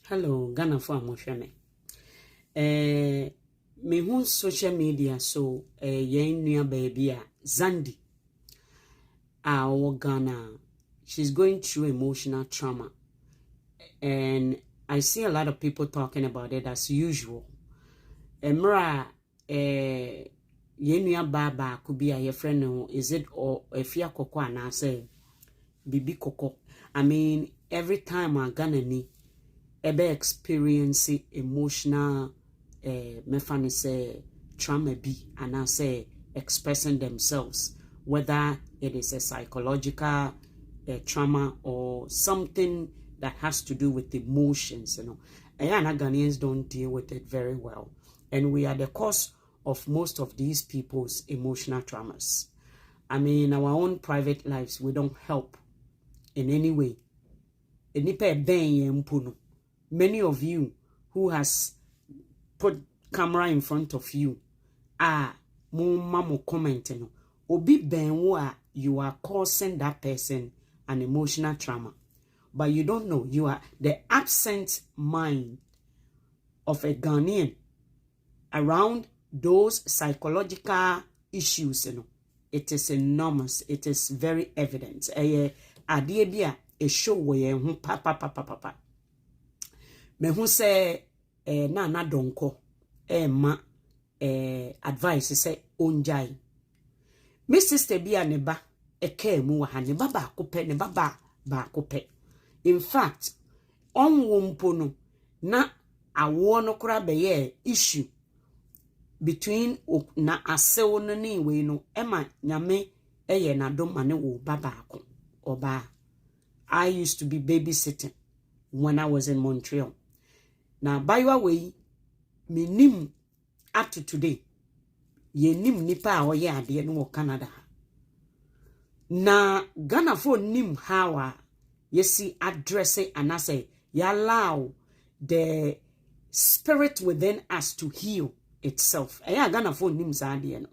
Hello, Ghana for Amoshane. Me who social media so yen near baby Xandy. Our Ghana. She's going through emotional trauma. And I see a lot of people talking about it as usual. Emra yen near baba could be a friend, is it or a fia coco and I say bibi coco. I mean, every time I Ghana ni ebe experience emotional mefani say trauma be and I say expressing themselves, whether it is a psychological trauma or something that has to do with emotions, and Ghanaians don't deal with it very well, and we are the cause of most of these people's emotional traumas. I mean, in our own private lives, we don't help in any way. Many of you who has put camera in front of you mo commenting obi benwa you are causing that person an emotional trauma, but you don't know you are the absent mind of a Ghanaian around those psychological issues. It is enormous. It is very evident. Adie a show where papa me who say na donko ma advice say onjai me sister bia ne ba mu wa ne ba ba kope ne ba ba kope. In fact onwo mpo no na awo no kura be ye issue between na asewo no ni we no ema nyame na dom ane wo baba ko oba. I used to be babysitting when I was in Montreal. Now, by your way, me nim up to today. Ye nim nipa o ye ade no Canada. Na Ghana for nim how ye see address it and I say you allow the spirit within us to heal itself. Ghana for nim ade no.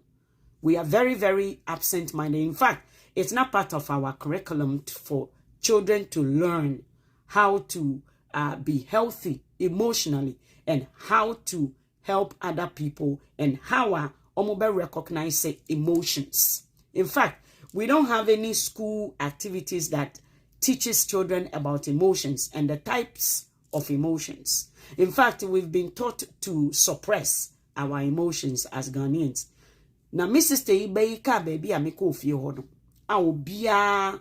We are very, very absent-minded. In fact, it's not part of our curriculum for children to learn how to be healthy emotionally and how to help other people and how omobe recognize emotions. In fact, we don't have any school activities that teaches children about emotions and the types of emotions. In fact, we've been taught to suppress our emotions as Ghanaians. Na Mrs. Teibe ka baby ameko fie hodo. A obia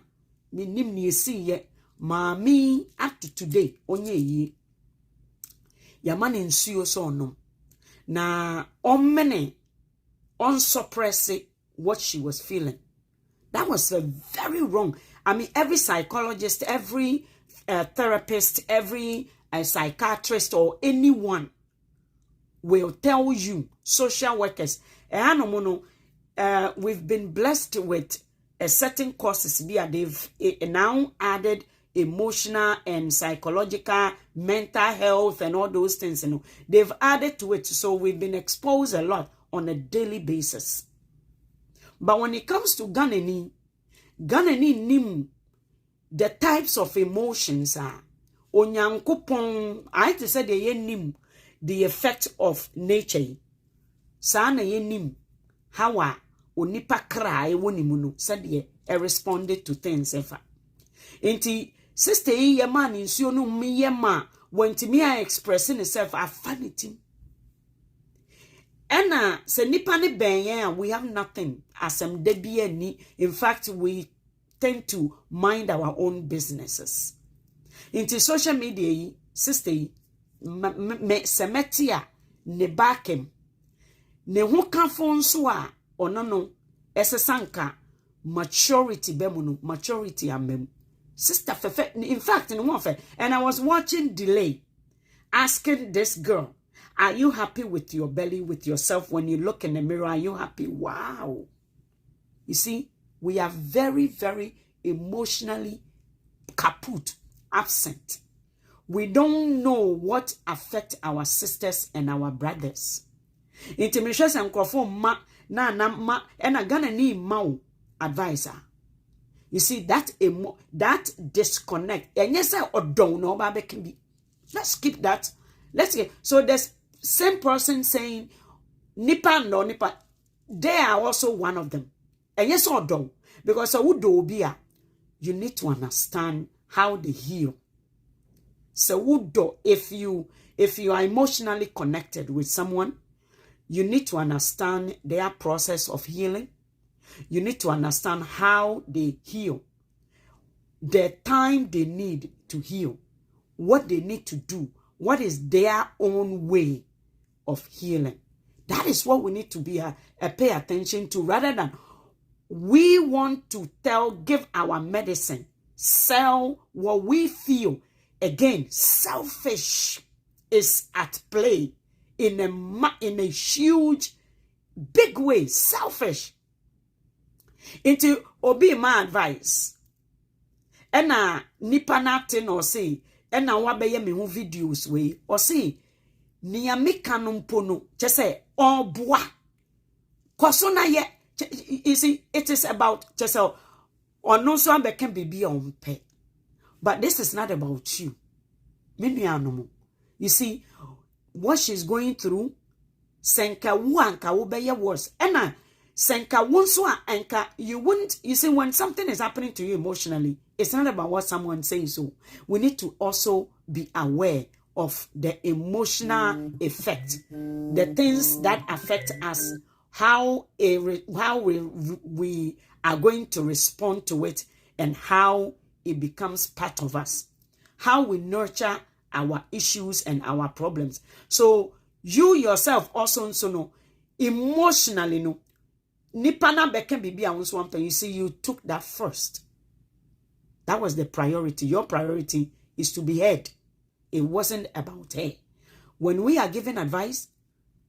minim ni esi ye mami up to today onye yi yamane nsuo so onom na omene on suppress what she was feeling. That was very wrong. I mean, every psychologist, every therapist, every psychiatrist or anyone will tell you, social workers, we've been blessed with a certain courses. They've now added emotional and psychological, mental health and all those things. They've added to it. So we've been exposed a lot on a daily basis. But when it comes to Ghanaian nim the types of emotions are onyankopon I to say the nim the effect of nature. Sana ye nim how onipa cry wonimu no said ye responded to things ever. Enti sister ye man in nsuo no me ye ma wantimi a expressing itself afanity. Ena se nipa ne ben we have nothing asem de bia ni. In fact, we tend to mind our own businesses. Into social media sister me semetia ne bakem ne ho kafo nso a onono esesanka maturity bemuno maturity amem sister fefe. In fact, in one fe, and I was watching Delay asking this girl, are you happy with your belly, with yourself? When you look in the mirror, are you happy? Wow. You see, we are very, very emotionally kaput, absent. We don't know what affects our sisters and our brothers. Intimidation and ma na ma and a Ghana ni mau advisor. You see that that disconnect. And yes, I don't know about can be Let's keep that. Let's get so there's same person saying nipa no nipa. They are also one of them. And yes or don't. Because you need to understand how they heal. So if you are emotionally connected with someone, you need to understand their process of healing. You need to understand how they heal. The time they need to heal. What they need to do. What is their own way of healing. That is what we need to be pay attention to, rather than we want to give our medicine, sell what we feel. Again, selfish is at play in a huge, big way. Selfish. Into obi my advice. Ena nipa natin or say, ena wabeye me hu videos we or say, niya mika numpono, chese obwa. Kosona ye, you see, it is about chese or no so can be on pay. But this is not about you. You see, what she's going through, senka wanka ubeye worse. Ena senka wonswa anka you wouldn't. You see, when something is happening to you emotionally, it's not about what someone says. So we need to also be aware of the emotional effect, the things that affect us, how we are going to respond to it, and how it becomes part of us, how we nurture our issues and our problems. So you yourself also know emotionally, no, nipana beken bibi a you see, you took that first. That was the priority. Your priority is to be heard. It wasn't about her. When we are giving advice,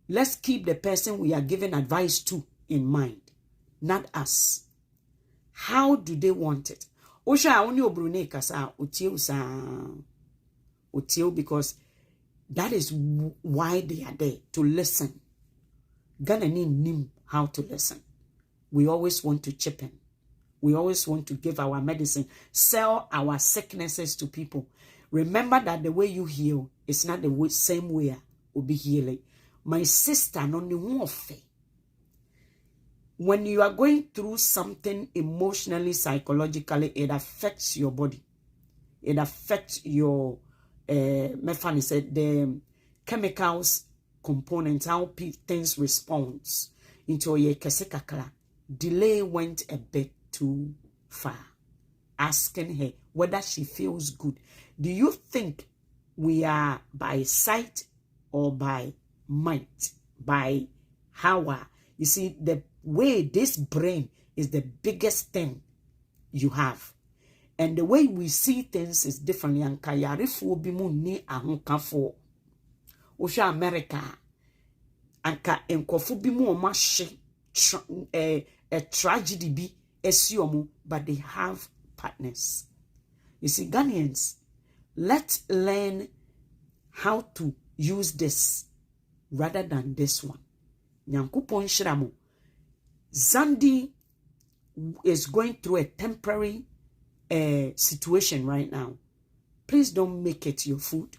let's keep the person we are giving advice to in mind, not us. How do they want it? Osha only obrune kasa utiu because that is why they are there, to listen. Ghanaians knew how to listen. We always want to chip in. We always want to give our medicine, sell our sicknesses to people. Remember that the way you heal is not the same way will be healing. My sister, no ni when you are going through something emotionally, psychologically, it affects your body. It affects your, Mefani said, the chemicals, components, how things respond into your kesekakla. Delay went a bit too far. Asking her whether she feels good. Do you think we are by sight or by might? By how? You see, the way this brain is the biggest thing you have. And the way we see things is differently. And kayarifu bimu ni ahunkafo. Osha America. Anka enkofu bimu omashi a tragedy be esiomu, but they have partners. You see, Ghanaians, let's learn how to use this rather than this one. Nyankupon shiramu. Xandy is going through a temporary situation right now. Please don't make it your food.